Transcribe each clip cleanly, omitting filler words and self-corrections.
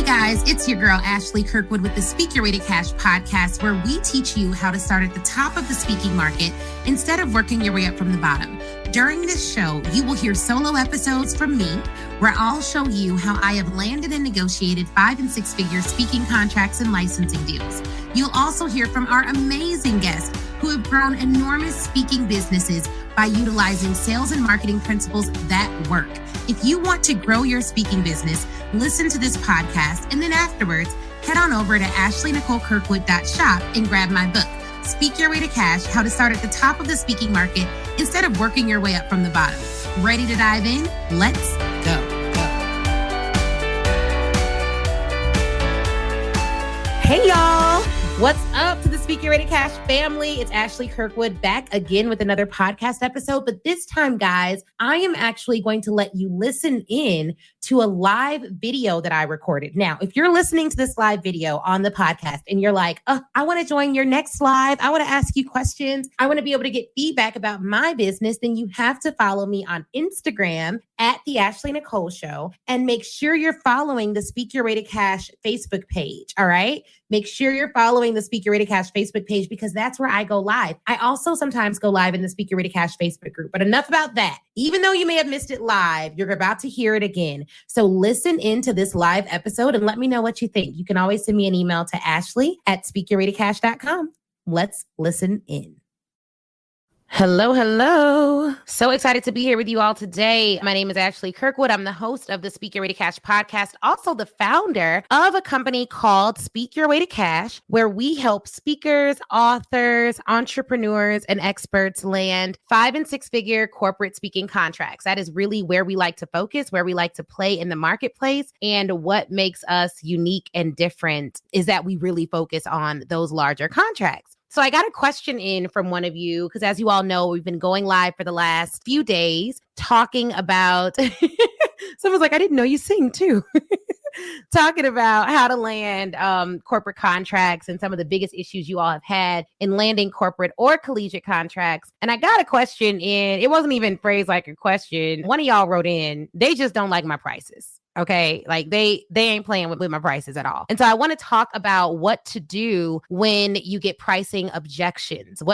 Hey guys, it's your girl Ashley Kirkwood with the Speak Your Way to Cash podcast, where we teach you how to start at the top of the speaking market instead of working your way up from the bottom. During this show, you will hear solo episodes from me, where I'll show you how I have landed and negotiated 5- and 6-figure speaking contracts and licensing deals. You'll also hear from our amazing guests who have grown enormous speaking businesses by utilizing sales and marketing principles that work. If you want to grow your speaking business, listen to this podcast, and then afterwards, head on over to ashleynicolekirkwood.shop and grab my book, Speak Your Way to Cash, How to Start at the Top of the Speaking Market instead of working your way up from the bottom. Ready to dive in? Let's go. Hey, y'all. What's up to the Speak Your Way to Cash family? It's Ashley Kirkwood back again with another podcast episode. But this time, guys, I am actually going to let you listen in to a live video that I recorded. Now, if you're listening to this live video on the podcast and you're like, I want to join your next live, I want to ask you questions, I want to be able to get feedback about my business, then you have to follow me on Instagram at The Ashley Nicole Show, and make sure you're following the Speak Your Way to Cash Facebook page, all right? Make sure you're following the Speak Your Way to Cash Facebook page because that's where I go live. I also sometimes go live in the Speak Your Way to Cash Facebook group, but enough about that. Even though you may have missed it live, you're about to hear it again. So listen into this live episode and let me know what you think. You can always send me an email to ashley@speakyourwaytocash.com. Let's listen in. Hello. So excited to be here with you all today. My name is Ashley Kirkwood. I'm the host of the Speak Your Way to Cash podcast, also the founder of a company called Speak Your Way to Cash, where we help speakers, authors, entrepreneurs, and experts land 5- and 6-figure corporate speaking contracts. That is really where we like to focus, where we like to play in the marketplace. And what makes us unique and different is that we really focus on those larger contracts. So I got a question in from one of you, because as you all know, we've been going live for the last few days talking about, someone's like, I didn't know you sing too. Talking about how to land corporate contracts and some of the biggest issues you all have had in landing corporate or collegiate contracts. And I got a question in, it wasn't even phrased like a question. One of y'all wrote in, they just don't like my prices. Okay. Like they ain't playing with my prices at all. And so I want to talk about what to do when you get pricing objections, And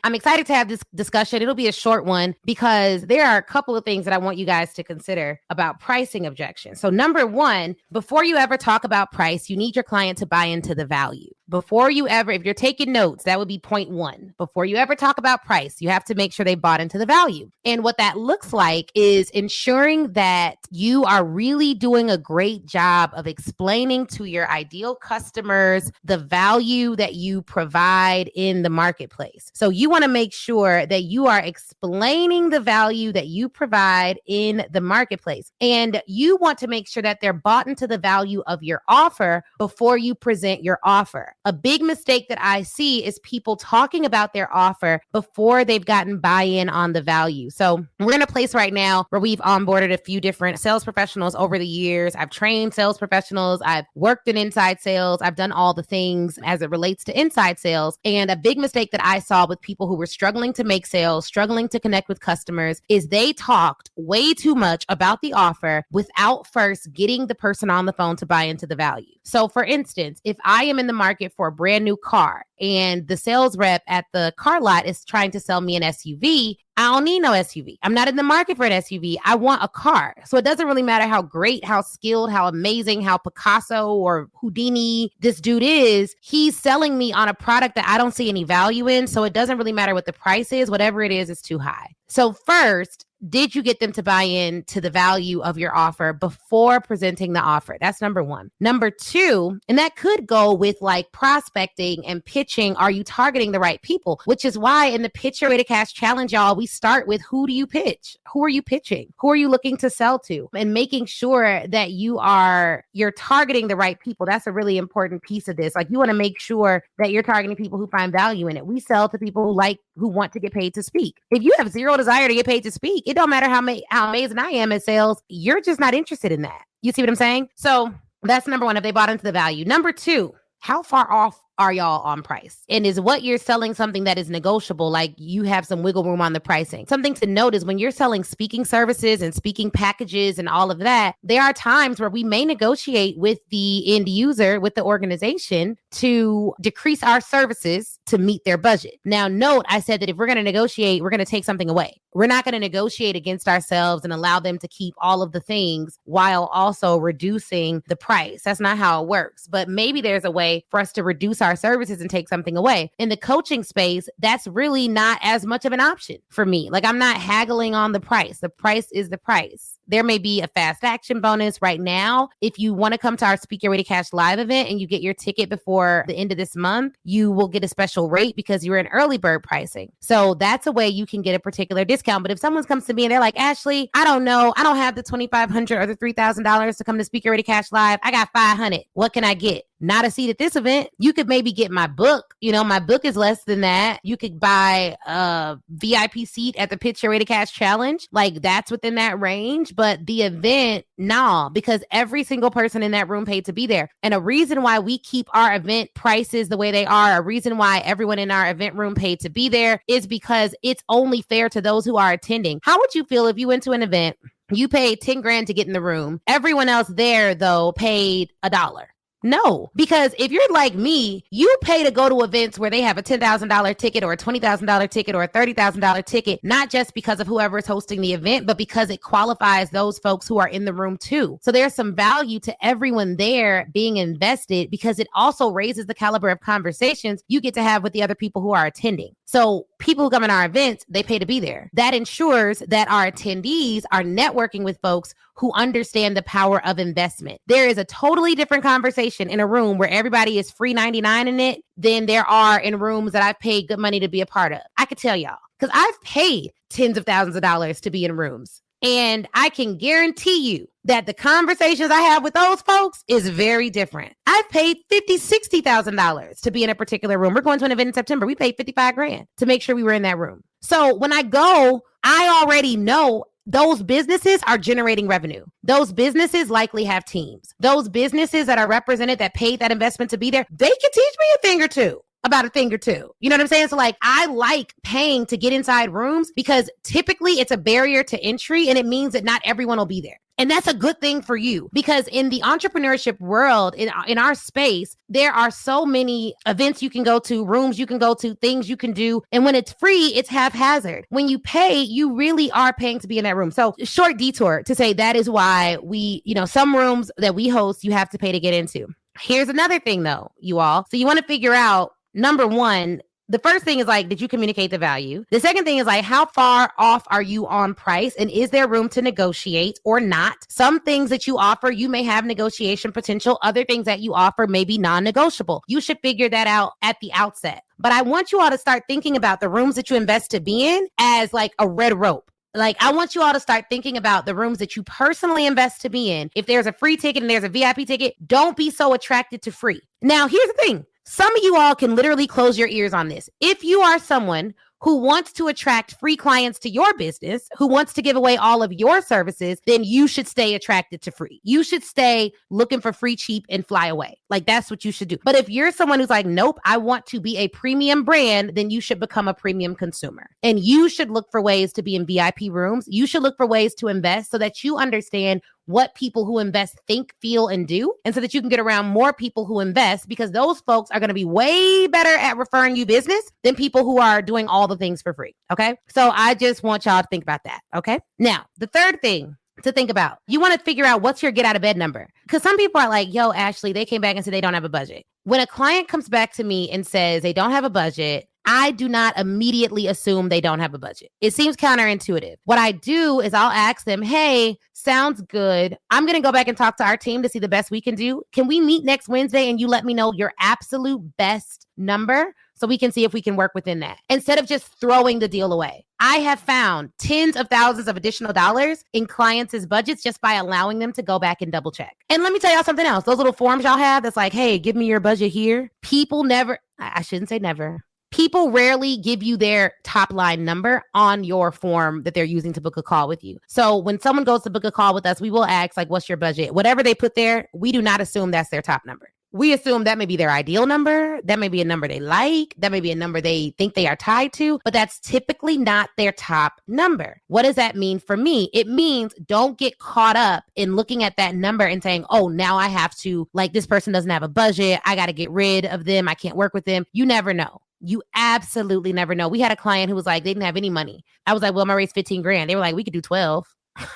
I'm excited to have this discussion. It'll be a short one because there are a couple of things that I want you guys to consider about pricing objections. So number one, before you ever talk about price, you need your client to buy into the value. Before you ever, if you're taking notes, that would be point one. Before you ever talk about price, you have to make sure they bought into the value. And what that looks like is ensuring that you are really doing a great job of explaining to your ideal customers the value that you provide in the marketplace. So you want to make sure that you are explaining the value that you provide in the marketplace. And you want to make sure that they're bought into the value of your offer before you present your offer. A big mistake that I see is people talking about their offer before they've gotten buy-in on the value. So we're in a place right now where we've onboarded a few different sales professionals over the years. I've trained sales professionals. I've worked in inside sales. I've done all the things as it relates to inside sales. And a big mistake that I saw with people who were struggling to make sales, struggling to connect with customers, is they talked way too much about the offer without first getting the person on the phone to buy into the value. So for instance, if I am in the market for a brand new car and the sales rep at the car lot is trying to sell me an SUV, I don't need no SUV. I'm not in the market for an SUV. I want a car. So it doesn't really matter how great, how skilled, how amazing, how Picasso or Houdini this dude is. He's selling me on a product that I don't see any value in. So it doesn't really matter what the price is. Whatever it is too high. So first, did you get them to buy in to the value of your offer before presenting the offer? That's number one. Number two, and that could go with like prospecting and pitching. Are you targeting the right people? Which is why in the Pitch Your Way to Cash challenge, y'all, we start with who do you pitch? Who are you pitching? Who are you looking to sell to? And making sure that you're targeting the right people. That's a really important piece of this. Like you want to make sure that you're targeting people who find value in it. We sell to people who want to get paid to speak. If you have zero desire to get paid to speak, it don't matter how amazing I am at sales. You're just not interested in that. You see what I'm saying? So that's number one, if they bought into the value. Number two, how far off are y'all on price? And is what you're selling something that is negotiable, like you have some wiggle room on the pricing? Something to note is when you're selling speaking services and speaking packages and all of that, there are times where we may negotiate with the end user, with the organization, to decrease our services to meet their budget. Now, note, I said that if we're going to negotiate, we're going to take something away. We're not going to negotiate against ourselves and allow them to keep all of the things while also reducing the price. That's not how it works. But maybe there's a way for us to reduce our services and take something away. In the coaching space, that's really not as much of an option for me. Like, I'm not haggling on the price. The price is the price. There may be a fast action bonus right now. If you want to come to our Speak Your Way to Cash live event and you get your ticket before the end of this month, you will get a special rate because you're in early bird pricing. So that's a way you can get a particular discount. But if someone comes to me and they're like, Ashley, I don't know, I don't have the $2,500 or the $3,000 to come to Speak Your Way to Cash live. I got $500. What can I get? Not a seat at this event. You could maybe get my book. You know, my book is less than that. You could buy a VIP seat at the Pitch Your Way to Cash Challenge. Like, that's within that range. But the event, nah, because every single person in that room paid to be there. And a reason why we keep our event prices the way they are, a reason why everyone in our event room paid to be there, is because it's only fair to those who are attending. How would you feel if you went to an event, you paid 10 grand to get in the room? Everyone else there, though, paid $1. No, because if you're like me, you pay to go to events where they have a $10,000 ticket or a $20,000 ticket or a $30,000 ticket, not just because of whoever is hosting the event, but because it qualifies those folks who are in the room too. So there's some value to everyone there being invested because it also raises the caliber of conversations you get to have with the other people who are attending. So people who come in our events, they pay to be there. That ensures that our attendees are networking with folks who understand the power of investment. There is a totally different conversation in a room where everybody is free 99 in it than there are in rooms that I've paid good money to be a part of. I could tell y'all, because I've paid tens of thousands of dollars to be in rooms. And I can guarantee you that the conversations I have with those folks is very different. I've paid $50,000, $60,000 to be in a particular room. We're going to an event in September. We paid 55 grand to make sure we were in that room. So when I go, I already know those businesses are generating revenue. Those businesses likely have teams. Those businesses that are represented that paid that investment to be there, they can teach me a thing or two. About a thing or two. You know what I'm saying? So like, I like paying to get inside rooms because typically it's a barrier to entry and it means that not everyone will be there. And that's a good thing for you because in the entrepreneurship world, in our space, there are so many events you can go to, rooms you can go to, things you can do. And when it's free, it's haphazard. When you pay, you really are paying to be in that room. So short detour to say that is why we, some rooms that we host, you have to pay to get into. Here's another thing though, you all. So you want to figure out, number one, the first thing is like, did you communicate the value? The second thing is like, how far off are you on price? And is there room to negotiate or not? Some things that you offer, you may have negotiation potential. Other things that you offer may be non-negotiable. You should figure that out at the outset. But I want you all to start thinking about the rooms that you invest to be in as like a red rope. Like, I want you all to start thinking about the rooms that you personally invest to be in. If there's a free ticket and there's a VIP ticket, don't be so attracted to free. Now, here's the thing. Some of you all can literally close your ears on this. If you are someone who wants to attract free clients to your business, who wants to give away all of your services, then you should stay attracted to free. You should stay looking for free, cheap, and fly away. Like, that's what you should do. But if you're someone who's like, nope, I want to be a premium brand, then you should become a premium consumer. And you should look for ways to be in VIP rooms. You should look for ways to invest so that you understand what people who invest think, feel, and do, and so that you can get around more people who invest, because those folks are going to be way better at referring you business than people who are doing all the things for free. Okay. So I just want y'all to think about that. Okay. Now, the third thing to think about, you want to figure out what's your get out of bed number. Because some people are like, yo, Ashley, they came back and said they don't have a budget. When a client comes back to me and says they don't have a budget, I do not immediately assume they don't have a budget. It seems counterintuitive. What I do is I'll ask them, hey, sounds good. I'm going to go back and talk to our team to see the best we can do. Can we meet next Wednesday and you let me know your absolute best number so we can see if we can work within that, instead of just throwing the deal away? I have found tens of thousands of additional dollars in clients' budgets just by allowing them to go back and double check. And let me tell y'all something else. Those little forms y'all have that's like, hey, give me your budget here. People never, I shouldn't say never. People rarely give you their top line number on your form that they're using to book a call with you. So when someone goes to book a call with us, we will ask, like, what's your budget? Whatever they put there, we do not assume that's their top number. we assume that may be their ideal number. That may be a number they like. That may be a number they think they are tied to, but that's typically not their top number. What does that mean for me? It means don't get caught up in looking at that number and saying, oh, now I have to, like, this person doesn't have a budget. I got to get rid of them. I can't work with them. You never know. You absolutely never know. We had a client who was like, they didn't have any money. I was like, well, I'm gonna raise 15 grand. They were like, we could do 12.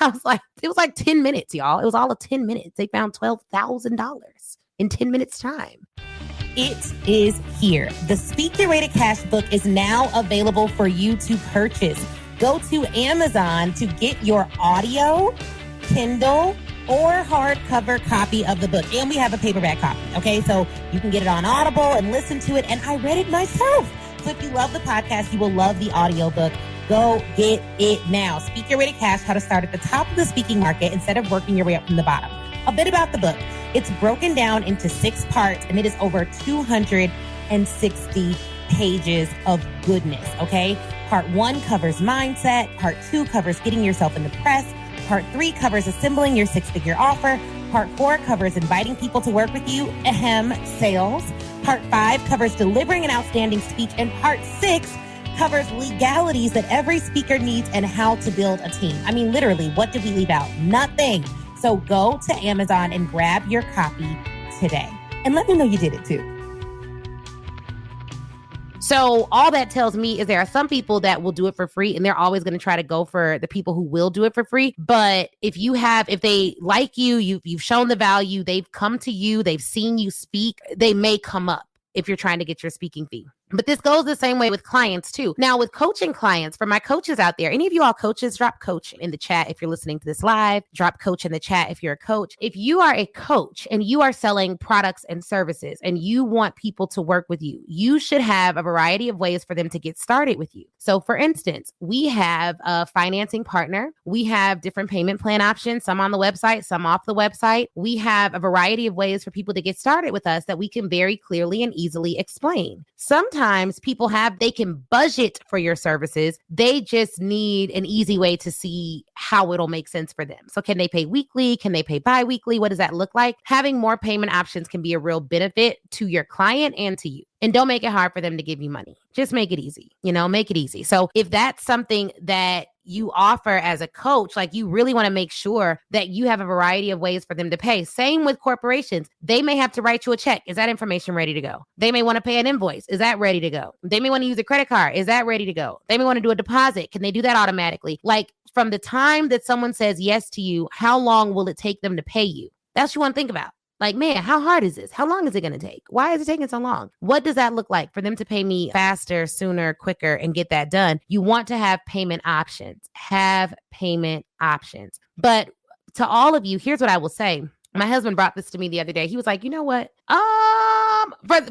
I was like, it was like 10 minutes, y'all. It was all of 10 minutes. They found $12,000 in 10 minutes time. It is here. The Speak Your Way to Cash book is now available for you to purchase. Go to Amazon to get your audio, Kindle, or hardcover copy of the book. And we have a paperback copy, okay? So you can get it on Audible and listen to it. And I read it myself. So if you love the podcast, you will love the audiobook. Go get it now. Speak Your Way to Cash, how to start at the top of the speaking market instead of working your way up from the bottom. A bit about the book. It's broken down into 6 parts, and it is over 260 pages of goodness, okay? Part 1 covers mindset. Part 2 covers getting yourself in the press. Part 3 covers assembling your 6-figure offer. Part 4 covers inviting people to work with you, sales. Part 5 covers delivering an outstanding speech. And Part 6 covers legalities that every speaker needs and how to build a team. I mean, literally, what did we leave out? Nothing. So go to Amazon and grab your copy today. And let me know you did it too. So all that tells me is there are some people that will do it for free, and they're always going to try to go for the people who will do it for free. But if they like you, you've shown the value, they've come to you, they've seen you speak, they may come up if you're trying to get your speaking fee. But this goes the same way with clients too. Now with coaching clients, for my coaches out there, any of you all coaches, drop coach in the chat if you're listening to this live. Drop coach in the chat if you're a coach. If you are a coach and you are selling products and services and you want people to work with you, you should have a variety of ways for them to get started with you. So for instance, we have a financing partner. We have different payment plan options, some on the website, some off the website. We have a variety of ways for people to get started with us that we can very clearly and easily explain. Sometimes people they can budget for your services. They just need an easy way to see how it'll make sense for them. So can they pay weekly? Can they pay bi-weekly? What does that look like? Having more payment options can be a real benefit to your client and to you. And don't make it hard for them to give you money. Just make it easy, make it easy. So if that's something that you offer as a coach, like you really want to make sure that you have a variety of ways for them to pay. Same with corporations. They may have to write you a check. Is that information ready to go? They may want to pay an invoice. Is that ready to go? They may want to use a credit card. Is that ready to go? They may want to do a deposit. Can they do that automatically? Like from the time that someone says yes to you, how long will it take them to pay you? That's what you want to think about. Like, man, how hard is this? How long is it going to take? Why is it taking so long? What does that look like for them to pay me faster, sooner, quicker, and get that done? You want to have payment options. Have payment options. But to all of you, here's what I will say. My husband brought this to me the other day. He was like, you know what?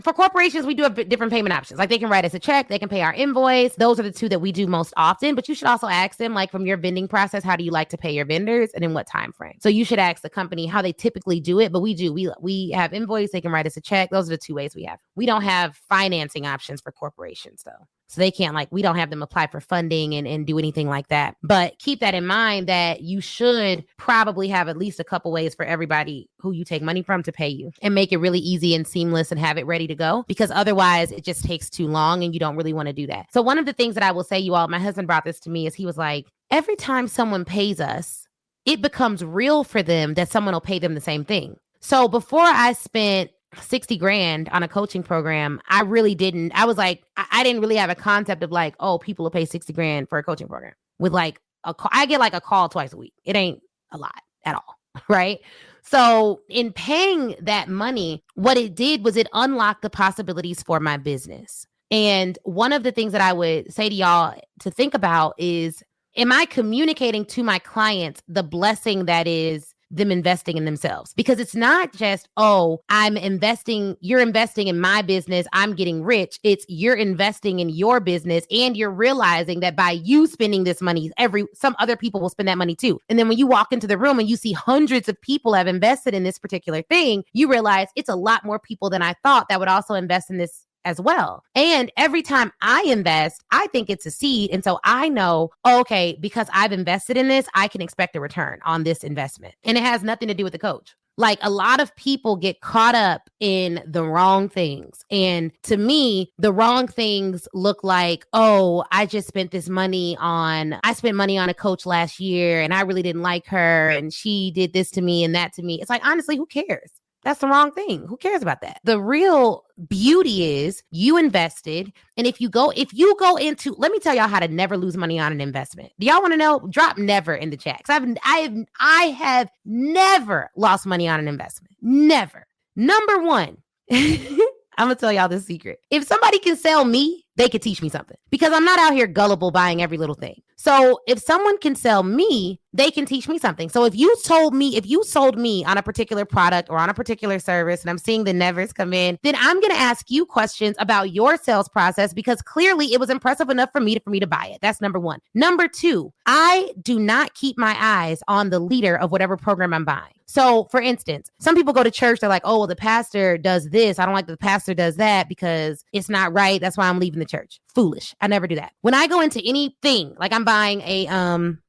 For corporations, we do have different payment options. Like they can write us a check, they can pay our invoice. Those are the two that we do most often. But you should also ask them, like from your vending process, how do you like to pay your vendors and in what time frame? So you should ask the company how they typically do it. But we do. We have invoice, they can write us a check. Those are the two ways we have. We don't have financing options for corporations though. So they can't we don't have them apply for funding and do anything like that. But keep that in mind that you should probably have at least a couple ways for everybody who you take money from to pay you and make it really easy and seamless and have it ready to go, because otherwise it just takes too long and you don't really want to do that. So one of the things that I will say, you all, my husband brought this to me, is he was like, every time someone pays us, it becomes real for them that someone will pay them the same thing. So before I spent 60 grand on a coaching program, I didn't really have a concept of like, oh, people will pay 60 grand for a coaching program with like I get like a call twice a week. It ain't a lot at all. Right. So in paying that money, what it did was it unlocked the possibilities for my business. And one of the things that I would say to y'all to think about is, am I communicating to my clients the blessing that is them investing in themselves? Because it's not just, oh, you're investing in my business, I'm getting rich. It's you're investing in your business and you're realizing that by you spending this money, some other people will spend that money too. And then when you walk into the room and you see hundreds of people have invested in this particular thing, you realize it's a lot more people than I thought that would also invest in this as well. And every time I invest, I think it's a seed. And so I know, okay, because I've invested in this, I can expect a return on this investment. And it has nothing to do with the coach. Like a lot of people get caught up in the wrong things. And to me, the wrong things look like, oh, I spent money on a coach last year and I really didn't like her and she did this to me and that to me. It's like, honestly, who cares? That's the wrong thing. Who cares about that? The real beauty is you invested. And if you go into, let me tell y'all how to never lose money on an investment. Do y'all want to know? Drop never in the chat. I have never lost money on an investment. Never. Number one, I'm going to tell y'all this secret. If somebody can sell me, they could teach me something because I'm not out here gullible buying every little thing. So if someone can sell me, they can teach me something. So if you sold me on a particular product or on a particular service, and I'm seeing the nevers come in, then I'm going to ask you questions about your sales process because clearly it was impressive enough for me to buy it. That's number one. Number two, I do not keep my eyes on the leader of whatever program I'm buying. So for instance, some people go to church, they're like, oh, well, the pastor does this. I don't like that the pastor does that because it's not right. That's why I'm leaving the church. Foolish. I never do that. When I go into anything, like I'm buying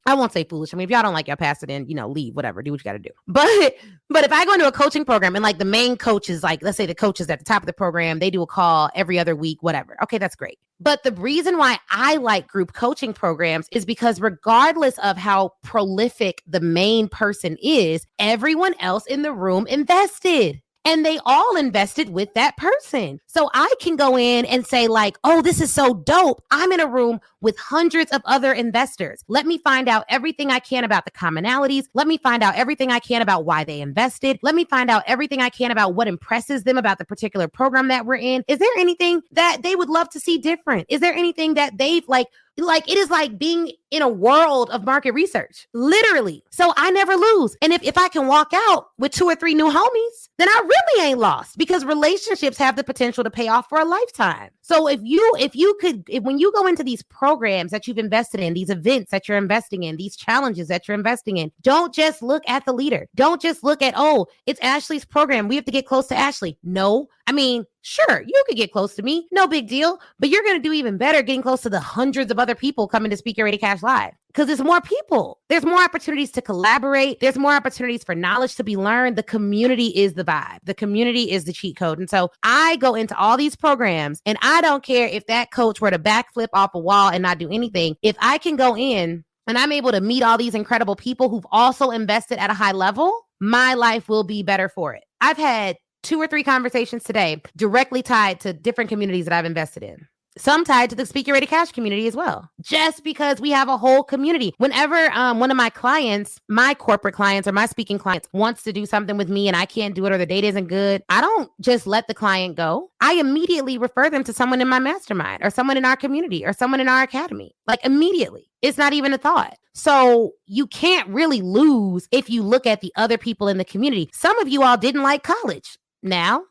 I won't say foolish. I mean, if y'all don't like your pastor, then, leave, whatever, do what you got to do. But if I go into a coaching program and like the main coach is like, let's say the coach is at the top of the program, they do a call every other week, whatever. Okay, that's great. But the reason why I like group coaching programs is because regardless of how prolific the main person is, everyone else in the room invested. And they all invested with that person. So I can go in and say like, oh, this is so dope. I'm in a room with hundreds of other investors. Let me find out everything I can about the commonalities. Let me find out everything I can about why they invested. Let me find out everything I can about what impresses them about the particular program that we're in. Is there anything that they would love to see different? Is there anything that they've like it is like being in a world of market research, literally. So I never lose. And if I can walk out with 2 or 3 new homies, then I really ain't lost because relationships have the potential to pay off for a lifetime. So when you go into these programs that you've invested in, these events that you're investing in, these challenges that you're investing in, don't just look at the leader. Don't just look at, oh, it's Ashley's program. We have to get close to Ashley. No, I mean, sure, you could get close to me. No big deal. But you're going to do even better getting close to the hundreds of other people coming to Speak Your Way to Cash Live because there's more people. There's more opportunities to collaborate. There's more opportunities for knowledge to be learned. The community is the vibe. The community is the cheat code. And so I go into all these programs and I don't care if that coach were to backflip off a wall and not do anything. If I can go in and I'm able to meet all these incredible people who've also invested at a high level, my life will be better for it. I've had 2 or 3 conversations today directly tied to different communities that I've invested in. Some tied to the Speak Your Way to Cash community as well, just because we have a whole community. Whenever one of my clients, my corporate clients or my speaking clients wants to do something with me and I can't do it or the date isn't good, I don't just let the client go. I immediately refer them to someone in my mastermind or someone in our community or someone in our academy, like immediately. It's not even a thought. So you can't really lose if you look at the other people in the community. Some of you all didn't like college. Now,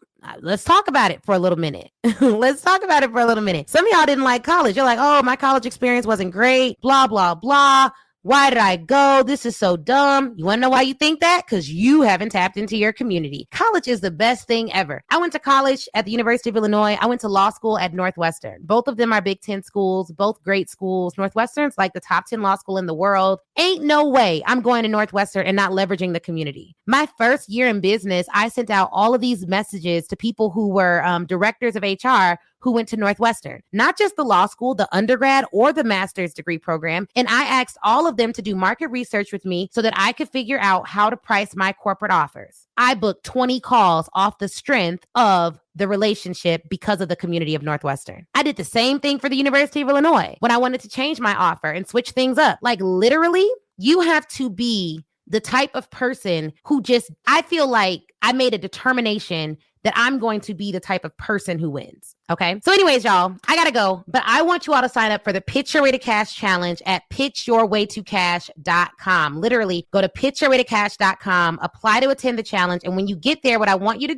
let's talk about it for a little minute. Some of y'all didn't like college. You're like, oh, my college experience wasn't great, blah, blah, blah. Why did I go? This is so dumb. You want to know why you think that? Because you haven't tapped into your community. College is the best thing ever. I went to college at the University of Illinois. I went to law school at Northwestern. Both of them are Big Ten schools, both great schools. Northwestern's like the top 10 law school in the world. Ain't no way I'm going to Northwestern and not leveraging the community. My first year in business, I sent out all of these messages to people who were directors of HR who went to Northwestern, not just the law school, the undergrad or the master's degree program. And I asked all of them to do market research with me so that I could figure out how to price my corporate offers. I booked 20 calls off the strength of the relationship because of the community of Northwestern. I did the same thing for the University of Illinois when I wanted to change my offer and switch things up. Like literally, you have to be the type of person who I feel like I made a determination that I'm going to be the type of person who wins. Okay. So anyways, y'all, I gotta go, but I want you all to sign up for the Pitch Your Way to Cash challenge at pitchyourwaytocash.com. Literally go to pitchyourwaytocash.com, apply to attend the challenge. And when you get there, what I want you to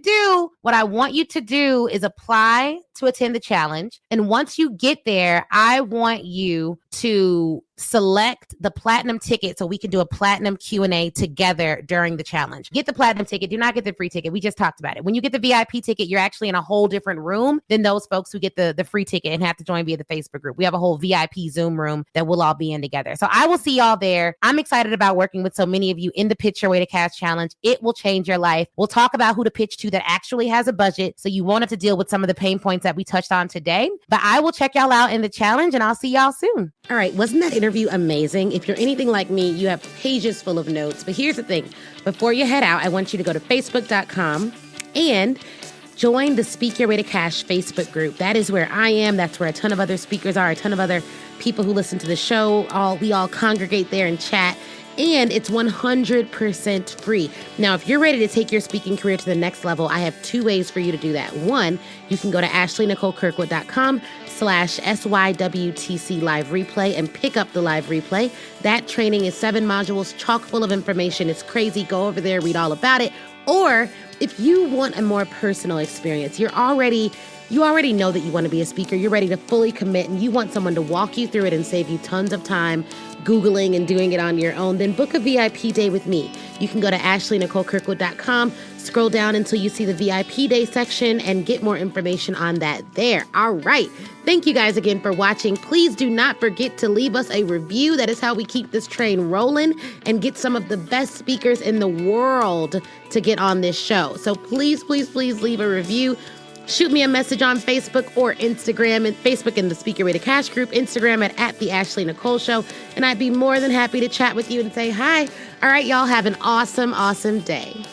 do is apply to attend the challenge. And once you get there, I want you to select the platinum ticket so we can do a platinum Q&A together during the challenge. Get the platinum ticket. Do not get the free ticket. We just talked about it. When you get the VIP ticket, you're actually in a whole different room than those those folks who get the free ticket and have to join via the Facebook group. We have a whole VIP Zoom room that we'll all be in together. So I will see y'all there. I'm excited about working with so many of you in the Pitch Your Way to Cash Challenge. It will change your life. We'll talk about who to pitch to that actually has a budget, so you won't have to deal with some of the pain points that we touched on today. But I will check y'all out in the challenge, and I'll see y'all soon. All right, wasn't that interview amazing? If you're anything like me, you have pages full of notes. But here's the thing. Before you head out, I want you to go to facebook.com and join the Speak Your Way to Cash Facebook group. That is where I am. That's where a ton of other speakers are, a ton of other people who listen to the show. We all congregate there and chat. And it's 100% free. Now, if you're ready to take your speaking career to the next level, I have 2 ways for you to do that. One, you can go to ashleynicolekirkwood.com/SYWTC live replay and pick up the live replay. That training is 7 modules, chock full of information. It's crazy. Go over there, read all about it. Or if you want a more personal experience, you already know that you want to be a speaker. You're ready to fully commit and you want someone to walk you through it and save you tons of time Googling and doing it on your own, then book a VIP day with me. You can go to ashleynicolekirkwood.com, scroll down until you see the VIP day section and get more information on that there. All right. Thank you guys again for watching. Please do not forget to leave us a review. That is how we keep this train rolling and get some of the best speakers in the world to get on this show. So please, please, please leave a review. Shoot me a message on Facebook or Instagram, and Facebook in the Speak Your Way to Cash group, Instagram at the Ashley Nicole Show. And I'd be more than happy to chat with you and say hi. All right, y'all have an awesome, awesome day.